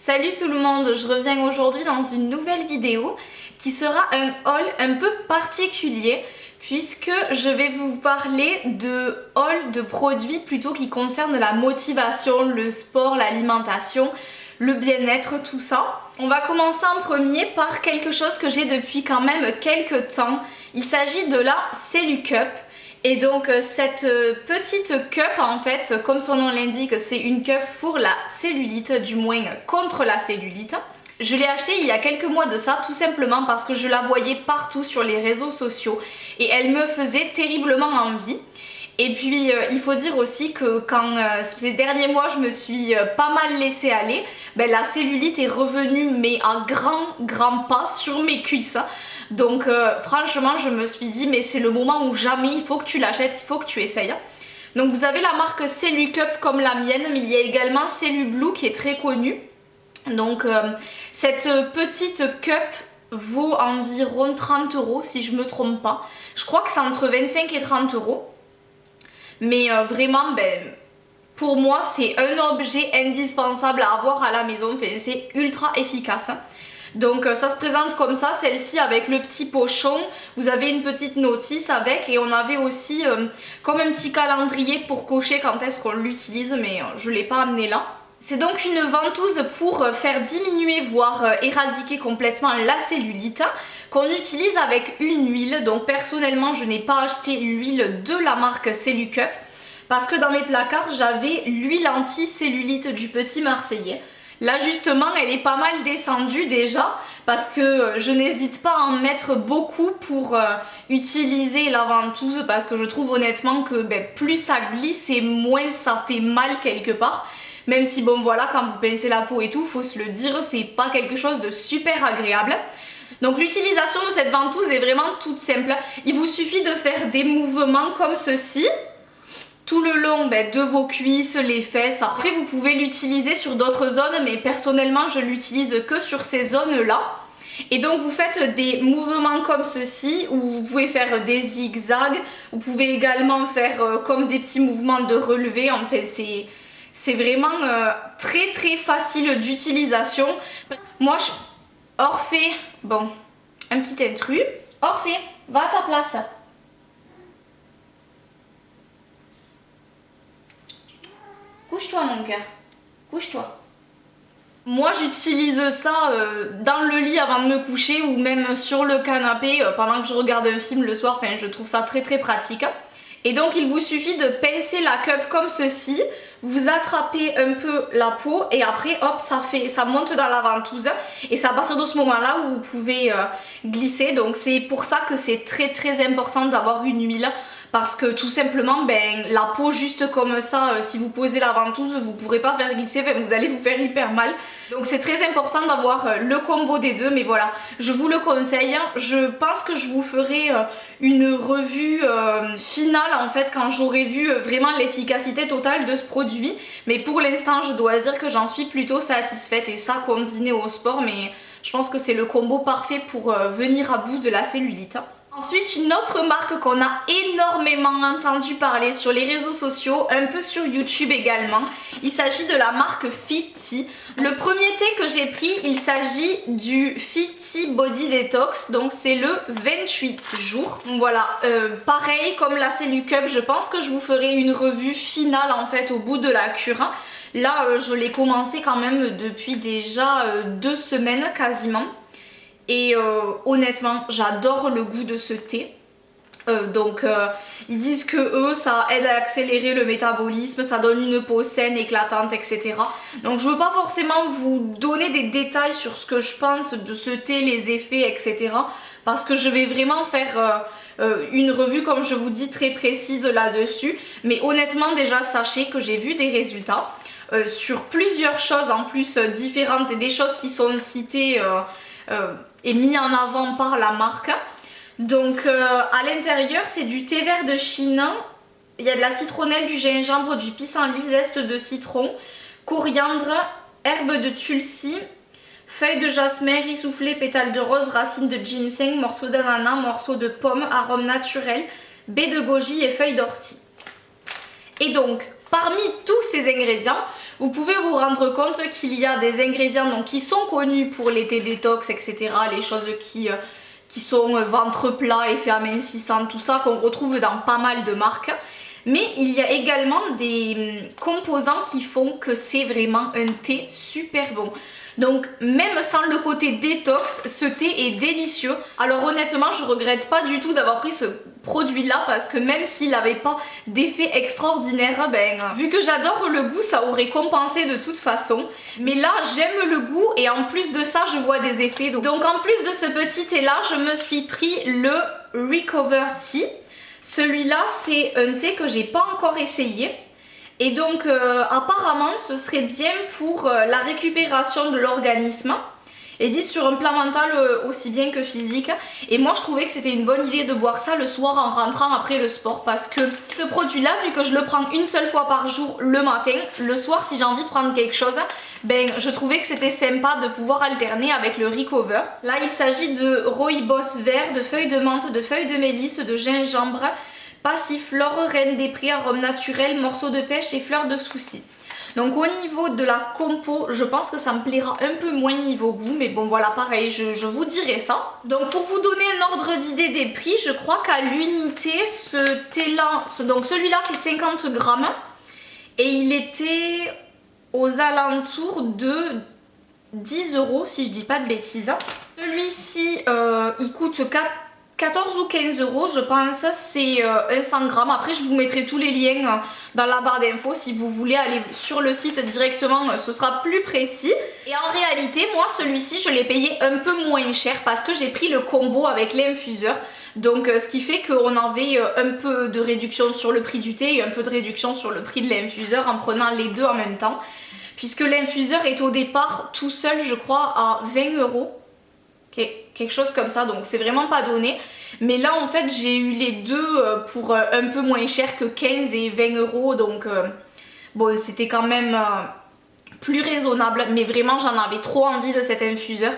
Salut tout le monde, je reviens aujourd'hui dans une nouvelle vidéo qui sera un haul un peu particulier puisque je vais vous parler de haul de produits plutôt qui concernent la motivation, le sport, l'alimentation, le bien-être, tout ça. On va commencer en premier par quelque chose que j'ai depuis quand même quelques temps. Il s'agit de la Cellucup. Et donc cette petite cup en fait, comme son nom l'indique, c'est une cup pour la cellulite, du moins contre la cellulite. Je l'ai achetée il y a quelques mois de ça, tout simplement parce que je la voyais partout sur les réseaux sociaux et elle me faisait terriblement envie. Et puis il faut dire aussi que quand ces derniers mois je me suis pas mal laissée aller, la cellulite est revenue mais à grands pas sur mes cuisses. Donc franchement je me suis dit mais c'est le moment ou jamais, il faut que tu l'achètes, il faut que tu essayes. Donc vous avez la marque Cellucup comme la mienne, mais il y a également Cellublue qui est très connue. Donc cette petite cup vaut environ 30 € si je me trompe pas. Je crois que c'est entre 25 et 30 €. Mais vraiment, pour moi, c'est un objet indispensable à avoir à la maison. Enfin, c'est ultra efficace. Donc ça se présente comme ça, celle-ci avec le petit pochon. Vous avez une petite notice avec et on avait aussi comme un petit calendrier pour cocher quand est-ce qu'on l'utilise, mais je ne l'ai pas amené là. C'est donc une ventouse pour faire diminuer voire éradiquer complètement la cellulite qu'on utilise avec une huile. Donc personnellement je n'ai pas acheté l'huile de la marque Cellucup parce que dans mes placards j'avais l'huile anti-cellulite du Petit Marseillais. Là justement elle est pas mal descendue déjà parce que je n'hésite pas à en mettre beaucoup pour utiliser la ventouse parce que je trouve honnêtement que plus ça glisse et moins ça fait mal quelque part. Même si bon voilà, quand vous pincez la peau et tout, faut se le dire, c'est pas quelque chose de super agréable. Donc l'utilisation de cette ventouse est vraiment toute simple. Il vous suffit de faire des mouvements comme ceci, tout le long de vos cuisses, les fesses. Après vous pouvez l'utiliser sur d'autres zones, mais personnellement je l'utilise que sur ces zones-là. Et donc vous faites des mouvements comme ceci, où vous pouvez faire des zigzags, vous pouvez également faire comme des petits mouvements de relevé. En fait c'est vraiment très facile d'utilisation. Moi, Orphée, bon, un petit intrus. Orphée, va à ta place. Couche-toi mon cœur, couche-toi. Moi j'utilise ça dans le lit avant de me coucher ou même sur le canapé pendant que je regarde un film le soir. Enfin, je trouve ça très pratique. Et donc il vous suffit de pincer la cup comme ceci, vous attrapez un peu la peau et après hop ça monte dans la ventouse et c'est à partir de ce moment là où vous pouvez glisser. Donc c'est pour ça que c'est très important d'avoir une huile. Parce que tout simplement, la peau juste comme ça, si vous posez la ventouse, vous ne pourrez pas faire glisser, vous allez vous faire hyper mal. Donc c'est très important d'avoir le combo des deux, mais voilà, je vous le conseille. Je pense que je vous ferai une revue finale en fait quand j'aurai vu vraiment l'efficacité totale de ce produit. Mais pour l'instant, je dois dire que j'en suis plutôt satisfaite et ça combiné au sport, mais je pense que c'est le combo parfait pour venir à bout de la cellulite. Ensuite, une autre marque qu'on a énormément entendu parler sur les réseaux sociaux, un peu sur YouTube également. Il s'agit de la marque Fit-T. Le premier thé que j'ai pris, il s'agit du Fit-T Body Detox, donc c'est le 28 jours. Donc voilà, pareil comme la Cellucup, je pense que je vous ferai une revue finale en fait au bout de la cure. Là, je l'ai commencé quand même depuis déjà 2 semaines quasiment. Et honnêtement j'adore le goût de ce thé. Ils disent que eux ça aide à accélérer le métabolisme, ça donne une peau saine, éclatante, etc. Donc je veux pas forcément vous donner des détails sur ce que je pense de ce thé, les effets, etc. Parce que je vais vraiment faire une revue comme je vous dis très précise là-dessus. Mais honnêtement déjà sachez que j'ai vu des résultats sur plusieurs choses en plus différentes et des choses qui sont citées et mis en avant par la marque. Donc à l'intérieur c'est du thé vert de Chine, il y a de la citronnelle, du gingembre, du pissenlit, zeste de citron, coriandre, herbe de tulsi, feuilles de jasmin, riz soufflé, pétales de rose, racines de ginseng, morceaux d'ananas, morceaux de pomme, arôme naturel, baies de goji et feuilles d'ortie. Et donc parmi tous ces ingrédients, vous pouvez vous rendre compte qu'il y a des ingrédients donc, qui sont connus pour les thés détox, etc. Les choses qui sont ventre plat, effet amincissant, tout ça qu'on retrouve dans pas mal de marques. Mais il y a également des composants qui font que c'est vraiment un thé super bon. Donc même sans le côté détox, ce thé est délicieux. Alors honnêtement, je regrette pas du tout d'avoir pris ce produit là parce que même s'il n'avait pas d'effet extraordinaire, vu que j'adore le goût, ça aurait compensé de toute façon. Mais là, j'aime le goût et en plus de ça, je vois des effets. Donc en plus de ce petit thé là, je me suis pris le Recover Tea. Celui-là, c'est un thé que j'ai pas encore essayé. Et donc, apparemment, ce serait bien pour la récupération de l'organisme. Et dit sur un plan mental aussi bien que physique. Et moi, je trouvais que c'était une bonne idée de boire ça le soir en rentrant après le sport. Parce que ce produit-là, vu que je le prends une seule fois par jour le matin, le soir, si j'ai envie de prendre quelque chose, je trouvais que c'était sympa de pouvoir alterner avec le Recover. Là, il s'agit de rooibos vert, de feuilles de menthe, de feuilles de mélisse, de gingembre, passiflore, reine des prés, arôme naturel, morceaux de pêche et fleurs de souci. Donc au niveau de la compo, je pense que ça me plaira un peu moins niveau goût, mais bon voilà, pareil, je vous dirai ça. Donc pour vous donner un ordre d'idée des prix, je crois qu'à l'unité, ce thé-là, donc celui-là fait 50 grammes et il était aux alentours de 10 € si je dis pas de bêtises. Celui-ci, il coûte 14 ou 15 €, je pense, c'est un 100 grammes. Après, je vous mettrai tous les liens dans la barre d'infos si vous voulez aller sur le site directement, ce sera plus précis. Et en réalité, moi, celui-ci, je l'ai payé un peu moins cher parce que j'ai pris le combo avec l'infuseur. Donc, ce qui fait qu'on avait un peu de réduction sur le prix du thé et un peu de réduction sur le prix de l'infuseur en prenant les deux en même temps. Puisque l'infuseur est au départ tout seul, je crois, à 20 €. Quelque chose comme ça, donc c'est vraiment pas donné. Mais là en fait j'ai eu les deux pour un peu moins cher que 15 et 20 €, donc bon c'était quand même plus raisonnable. Mais vraiment j'en avais trop envie de cet infuseur.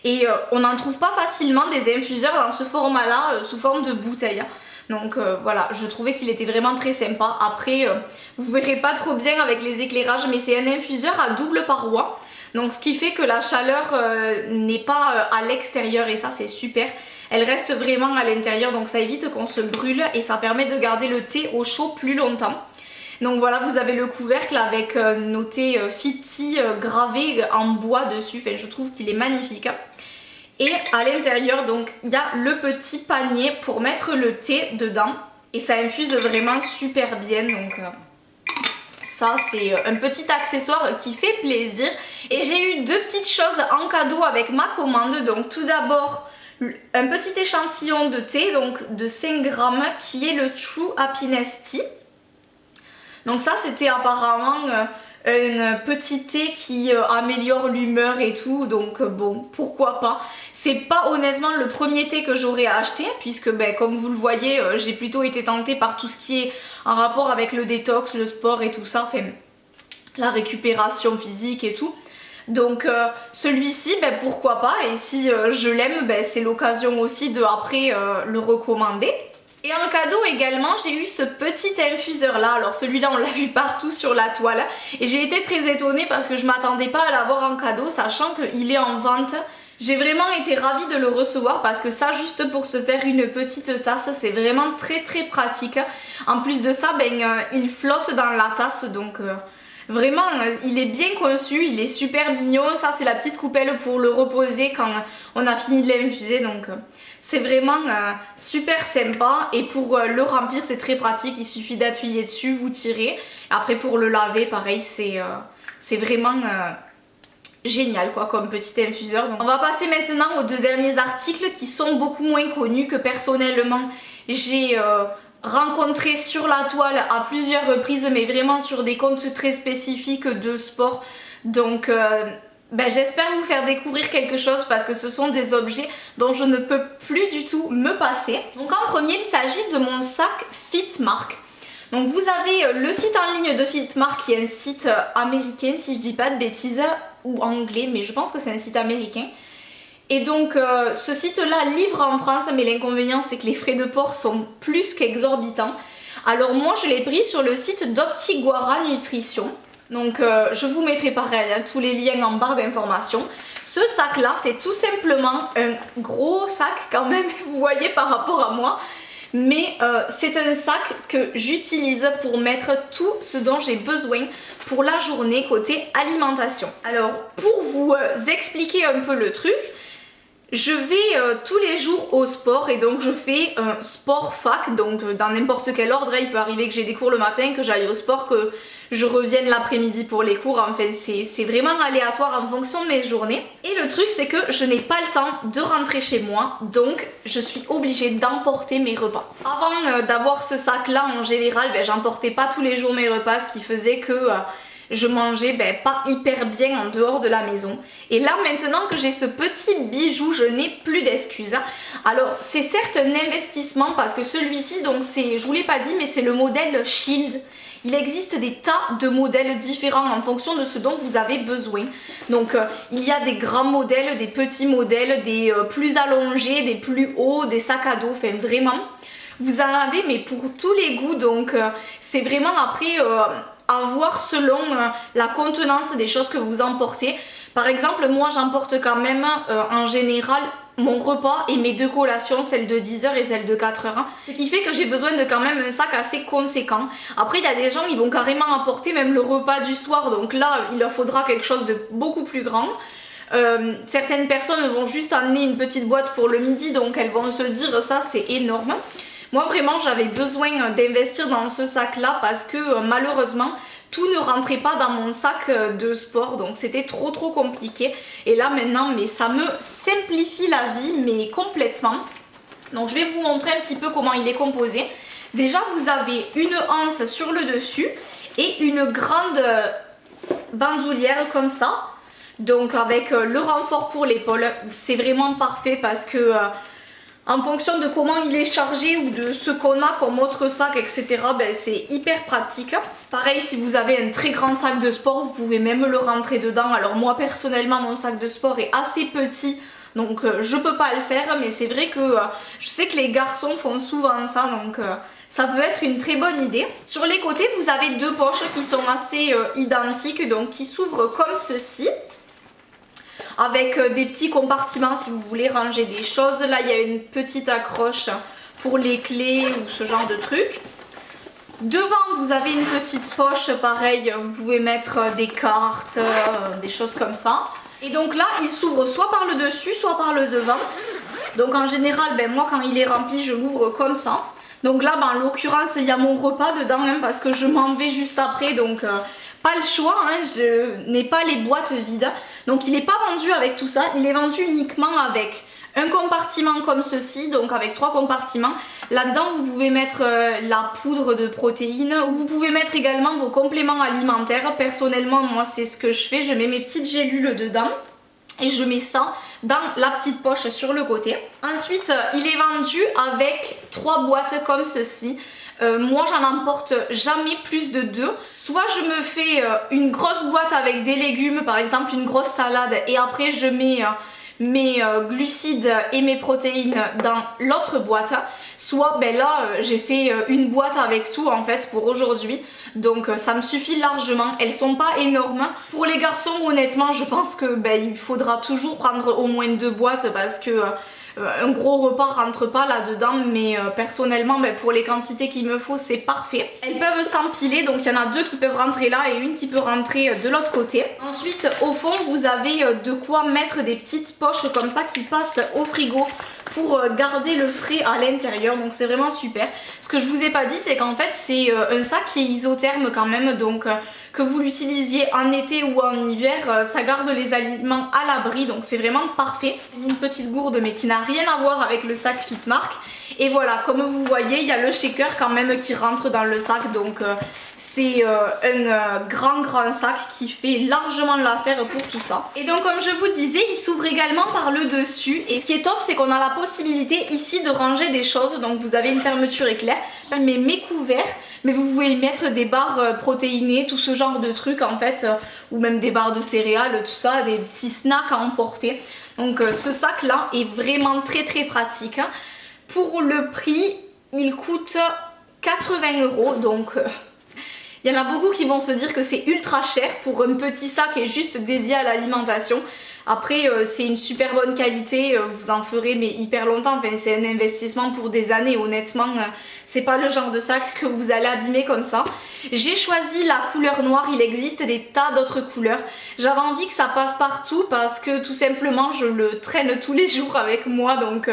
Et on n'en trouve pas facilement des infuseurs dans ce format là, sous forme de bouteille. Donc voilà, je trouvais qu'il était vraiment très sympa. Après, vous verrez pas trop bien avec les éclairages, mais c'est un infuseur à double paroi. Donc ce qui fait que la chaleur n'est pas à l'extérieur et ça c'est super. Elle reste vraiment à l'intérieur, donc ça évite qu'on se brûle et ça permet de garder le thé au chaud plus longtemps. Donc voilà, vous avez le couvercle avec noté Fit Tea gravé en bois dessus. Enfin, je trouve qu'il est magnifique. Et à l'intérieur, donc, il y a le petit panier pour mettre le thé dedans. Et ça infuse vraiment super bien. Donc, ça, c'est un petit accessoire qui fait plaisir. Et j'ai eu deux petites choses en cadeau avec ma commande. Donc, tout d'abord, un petit échantillon de thé, donc de 5 grammes, qui est le True Happiness Tea. Donc, ça, c'était apparemment un petit thé qui améliore l'humeur et tout, donc bon, pourquoi pas. C'est pas honnêtement le premier thé que j'aurais acheté, puisque comme vous le voyez, j'ai plutôt été tentée par tout ce qui est en rapport avec le détox, le sport et tout ça, enfin la récupération physique et tout. Donc celui-ci, pourquoi pas, et si je l'aime, c'est l'occasion aussi de après le recommander. Et en cadeau également, j'ai eu ce petit infuseur là. Alors celui-là, on l'a vu partout sur la toile. Et j'ai été très étonnée parce que je m'attendais pas à l'avoir en cadeau, sachant qu'il est en vente. J'ai vraiment été ravie de le recevoir parce que ça, juste pour se faire une petite tasse, c'est vraiment très très pratique. En plus de ça, il flotte dans la tasse, donc vraiment, il est bien conçu, il est super mignon. Ça, c'est la petite coupelle pour le reposer quand on a fini de l'infuser, donc c'est vraiment super sympa. Et pour le remplir, c'est très pratique, il suffit d'appuyer dessus, vous tirez. Après, pour le laver, pareil, c'est vraiment génial quoi, comme petit infuseur. Donc, on va passer maintenant aux deux derniers articles qui sont beaucoup moins connus, que personnellement j'ai rencontré sur la toile à plusieurs reprises, mais vraiment sur des comptes très spécifiques de sport. Donc j'espère vous faire découvrir quelque chose parce que ce sont des objets dont je ne peux plus du tout me passer. Donc en premier, il s'agit de mon sac Fitmark. Donc vous avez le site en ligne de Fitmark qui est un site américain si je dis pas de bêtises, ou anglais, mais je pense que c'est un site américain. Et donc ce site là livre en France, mais l'inconvénient c'est que les frais de port sont plus qu'exorbitants. Alors moi je l'ai pris sur le site d'Optiguara Nutrition. Donc je vous mettrai pareil hein, tous les liens en barre d'informations. Ce sac là c'est tout simplement un gros sac quand même, vous voyez par rapport à moi. Mais c'est un sac que j'utilise pour mettre tout ce dont j'ai besoin pour la journée côté alimentation. Alors pour vous expliquer un peu le truc, je vais tous les jours au sport et donc je fais un sport fac, donc dans n'importe quel ordre, il peut arriver que j'ai des cours le matin, que j'aille au sport, que je revienne l'après-midi pour les cours, enfin c'est vraiment aléatoire en fonction de mes journées. Et le truc c'est que je n'ai pas le temps de rentrer chez moi, donc je suis obligée d'emporter mes repas. Avant d'avoir ce sac là en général, j'emportais pas tous les jours mes repas, ce qui faisait que... je mangeais pas hyper bien en dehors de la maison. Et là maintenant que j'ai ce petit bijou, je n'ai plus d'excuses. Alors c'est certes un investissement parce que celui-ci, donc c'est, je vous l'ai pas dit, mais c'est le modèle Shield. Il existe des tas de modèles différents en fonction de ce dont vous avez besoin. Donc il y a des grands modèles, des petits modèles, des plus allongés, des plus hauts, des sacs à dos, enfin vraiment. Vous en avez mais pour tous les goûts, donc c'est vraiment après... à voir selon la contenance des choses que vous emportez. Par exemple, moi j'emporte quand même en général mon repas et mes deux collations, celle de 10h et celle de 4h. Ce qui fait que j'ai besoin de quand même un sac assez conséquent. Après il y a des gens qui vont carrément apporter même le repas du soir, donc là il leur faudra quelque chose de beaucoup plus grand. Certaines personnes vont juste amener une petite boîte pour le midi, donc elles vont se dire ça c'est énorme. Moi vraiment j'avais besoin d'investir dans ce sac là parce que malheureusement tout ne rentrait pas dans mon sac de sport, donc c'était trop compliqué. Et là maintenant mais ça me simplifie la vie mais complètement. Donc je vais vous montrer un petit peu comment il est composé. Déjà vous avez une anse sur le dessus et une grande bandoulière comme ça. Donc avec le renfort pour l'épaule, c'est vraiment parfait parce que... en fonction de comment il est chargé ou de ce qu'on a comme autre sac, etc., c'est hyper pratique. Pareil, si vous avez un très grand sac de sport, vous pouvez même le rentrer dedans. Alors moi, personnellement, mon sac de sport est assez petit, donc je peux pas le faire. Mais c'est vrai que je sais que les garçons font souvent ça, donc ça peut être une très bonne idée. Sur les côtés, vous avez deux poches qui sont assez identiques, donc qui s'ouvrent comme ceci. Avec des petits compartiments si vous voulez ranger des choses. Là il y a une petite accroche pour les clés ou ce genre de truc. Devant vous avez une petite poche, pareil vous pouvez mettre des cartes, des choses comme ça. Et donc là il s'ouvre soit par le dessus soit par le devant. Donc en général moi quand il est rempli je l'ouvre comme ça. Donc là en l'occurrence il y a mon repas dedans parce que je m'en vais juste après, donc pas le choix, je n'ai pas les boîtes vides. Donc il n'est pas vendu avec tout ça, il est vendu uniquement avec un compartiment comme ceci, donc avec 3 compartiments. Là-dedans vous pouvez mettre la poudre de protéines, ou vous pouvez mettre également vos compléments alimentaires. Personnellement moi c'est ce que je fais, je mets mes petites gélules dedans. Et je mets ça dans la petite poche sur le côté. Ensuite, il est vendu avec 3 boîtes comme ceci. Moi, j'en emporte jamais plus de 2. Soit je me fais une grosse boîte avec des légumes, par exemple une grosse salade, et après je mets mes glucides et mes protéines dans l'autre boîte. Soit là, j'ai fait une boîte avec tout en fait pour aujourd'hui. Donc ça me suffit largement. Elles sont pas énormes. Pour les garçons, honnêtement, je pense que il faudra toujours prendre au moins 2 boîtes parce que un gros repas rentre pas là-dedans, mais personnellement pour les quantités qu'il me faut c'est parfait. Elles peuvent s'empiler, donc il y en a 2 qui peuvent rentrer là et une qui peut rentrer de l'autre côté. Ensuite au fond vous avez de quoi mettre des petites poches comme ça qui passent au frigo pour garder le frais à l'intérieur, donc c'est vraiment super. Ce que je vous ai pas dit c'est qu'en fait c'est un sac qui est isotherme quand même, donc que vous l'utilisiez en été ou en hiver, ça garde les aliments à l'abri, donc c'est vraiment parfait. Une petite gourde mais qui n'a rien à voir avec le sac Fitmark. Et voilà, comme vous voyez, il y a le shaker quand même qui rentre dans le sac, donc c'est un grand sac qui fait largement l'affaire pour tout ça. Et donc comme je vous disais, il s'ouvre également par le dessus, et ce qui est top c'est qu'on a la possibilité ici de ranger des choses, donc vous avez une fermeture éclair. Je mets mes couverts, mais vous pouvez y mettre des barres protéinées, tout ce genre de trucs en fait, ou même des barres de céréales, tout ça, des petits snacks à emporter. Donc ce sac là est vraiment très pratique. Pour le prix, il coûte 80 €, donc il y en a beaucoup qui vont se dire que c'est ultra cher pour un petit sac et juste dédié à l'alimentation. Après c'est une super bonne qualité, vous en ferez mais hyper longtemps, enfin, c'est un investissement pour des années honnêtement, c'est pas le genre de sac que vous allez abîmer comme ça. J'ai choisi la couleur noire, il existe des tas d'autres couleurs, j'avais envie que ça passe partout parce que tout simplement je le traîne tous les jours avec moi, donc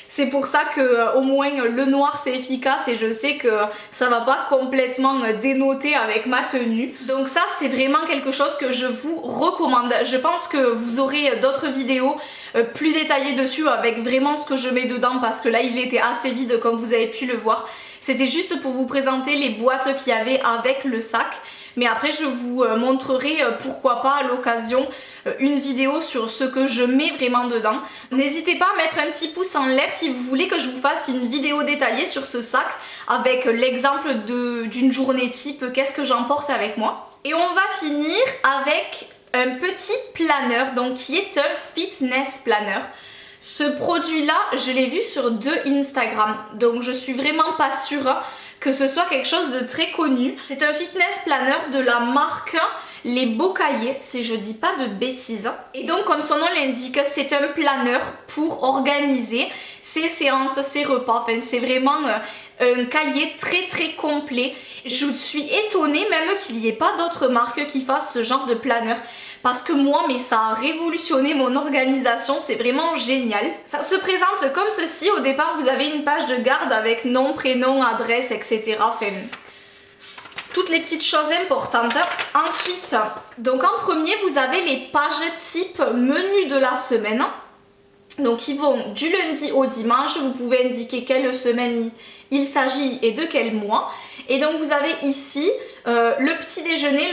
c'est pour ça que au moins le noir c'est efficace et je sais que ça va pas complètement dénoter avec ma tenue. Donc ça c'est vraiment quelque chose que je vous recommande. Je pense que vous aurez d'autres vidéos plus détaillées dessus avec vraiment ce que je mets dedans parce que là il était assez vide comme vous avez pu le voir. C'était juste pour vous présenter les boîtes qu'il y avait avec le sac. Mais après je vous montrerai pourquoi pas à l'occasion une vidéo sur ce que je mets vraiment dedans. N'hésitez pas à mettre un petit pouce en l'air si vous voulez que je vous fasse une vidéo détaillée sur ce sac avec l'exemple d'une journée type, qu'est-ce que j'emporte avec moi. Et on va finir avec un petit planeur, donc qui est un fitness planner. Ce produit là je l'ai vu sur 2 Instagram, donc je suis vraiment pas sûre que ce soit quelque chose de très connu. C'est un fitness planner de la marque Les Beaux Cahiers, si je dis pas de bêtises. Et donc comme son nom l'indique, c'est un planeur pour organiser ses séances, ses repas. Enfin c'est vraiment un cahier très complet. Je suis étonnée même qu'il n'y ait pas d'autres marques qui fassent ce genre de planeur. Parce que moi, mais ça a révolutionné mon organisation, c'est vraiment génial. Ça se présente comme ceci. Au départ, vous avez une page de garde avec nom, prénom, adresse, etc. Enfin, toutes les petites choses importantes. Ensuite, donc en premier, vous avez les pages type menu de la semaine. Donc ils vont du lundi au dimanche, vous pouvez indiquer quelle semaine il s'agit et de quel mois. Et donc vous avez ici le petit déjeuner,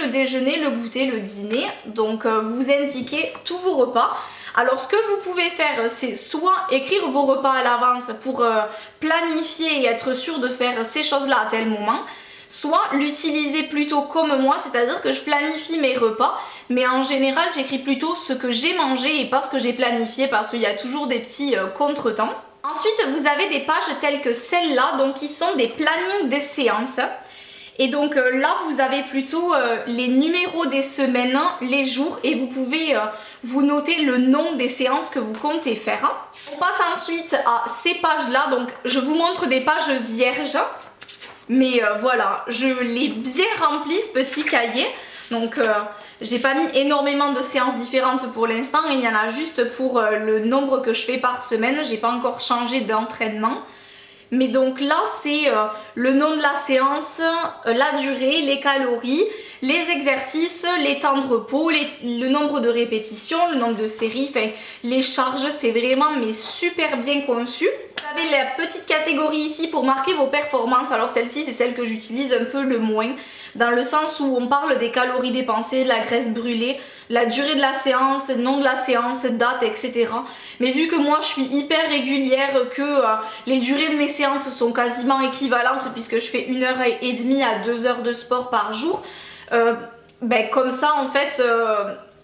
le goûter, le dîner. Donc vous indiquez tous vos repas. Alors ce que vous pouvez faire, c'est soit écrire vos repas à l'avance pour planifier et être sûr de faire ces choses-là à tel moment, soit l'utiliser plutôt comme moi, c'est-à-dire que je planifie mes repas, mais en général j'écris plutôt ce que j'ai mangé et pas ce que j'ai planifié parce qu'il y a toujours des petits contretemps. Ensuite vous avez des pages telles que celle-là, donc qui sont des plannings des séances. Et donc là vous avez plutôt les numéros des semaines, les jours, et vous pouvez vous noter le nom des séances que vous comptez faire. On passe ensuite à ces pages-là, donc je vous montre des pages vierges. Mais voilà, je l'ai bien rempli ce petit cahier. Donc j'ai pas mis énormément de séances différentes pour l'instant. Il y en a juste pour le nombre que je fais par semaine. J'ai pas encore changé d'entraînement. Mais donc là c'est le nom de la séance, la durée, les calories, les exercices, les temps de repos, le nombre de répétitions, le nombre de séries, enfin les charges, c'est vraiment mais super bien conçu. Vous avez la petite catégorie ici pour marquer vos performances. Alors celle-ci c'est celle que j'utilise un peu le moins, dans le sens où on parle des calories dépensées, de la graisse brûlée, la durée de la séance, nom de la séance, date, etc. Mais vu que moi je suis hyper régulière, que les durées de mes séances sont quasiment équivalentes puisque je fais 1h30 à 2 heures de sport par jour, ben comme ça en fait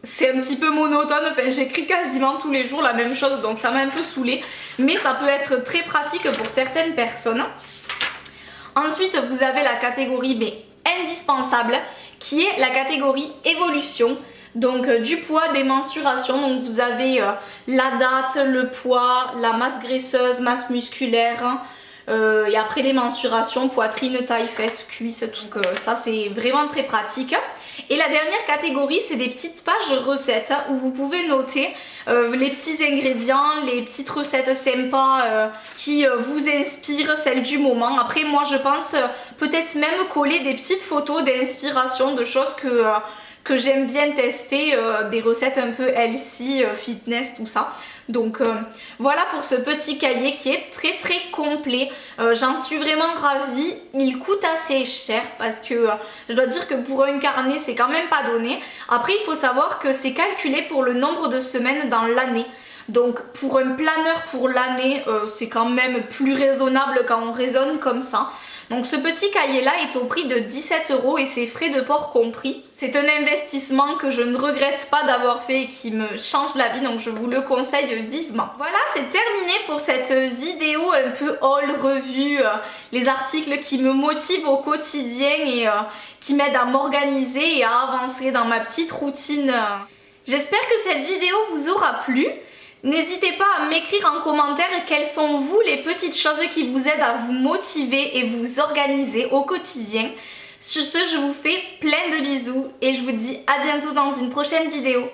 c'est un petit peu monotone, enfin j'écris quasiment tous les jours la même chose, donc ça m'a un peu saoulée, mais ça peut être très pratique pour certaines personnes. Ensuite vous avez la catégorie indispensable qui est la catégorie évolution. Donc du poids, des mensurations, donc vous avez la date, le poids, la masse graisseuse, masse musculaire, et après les mensurations, poitrine, taille, fesses, cuisses, tout ça c'est vraiment très pratique. Et la dernière catégorie c'est des petites pages recettes où vous pouvez noter les petits ingrédients, les petites recettes sympas qui vous inspirent, celles du moment. Après moi je pense peut-être même coller des petites photos d'inspiration de choses que j'aime bien tester, des recettes un peu healthy, fitness, tout ça. Donc voilà pour ce petit cahier qui est très complet. J'en suis vraiment ravie. Il coûte assez cher parce que je dois dire que pour un carnet c'est quand même pas donné. Après il faut savoir que c'est calculé pour le nombre de semaines dans l'année. Donc pour un planeur pour l'année, c'est quand même plus raisonnable quand on raisonne comme ça. Donc ce petit cahier là est au prix de 17 € et c'est frais de port compris. C'est un investissement que je ne regrette pas d'avoir fait et qui me change la vie, donc je vous le conseille vivement. Voilà, c'est terminé pour cette vidéo un peu haul revue, les articles qui me motivent au quotidien et qui m'aident à m'organiser et à avancer dans ma petite routine. J'espère que cette vidéo vous aura plu. N'hésitez pas à m'écrire en commentaire quelles sont vous les petites choses qui vous aident à vous motiver et vous organiser au quotidien. Sur ce, je vous fais plein de bisous et je vous dis à bientôt dans une prochaine vidéo.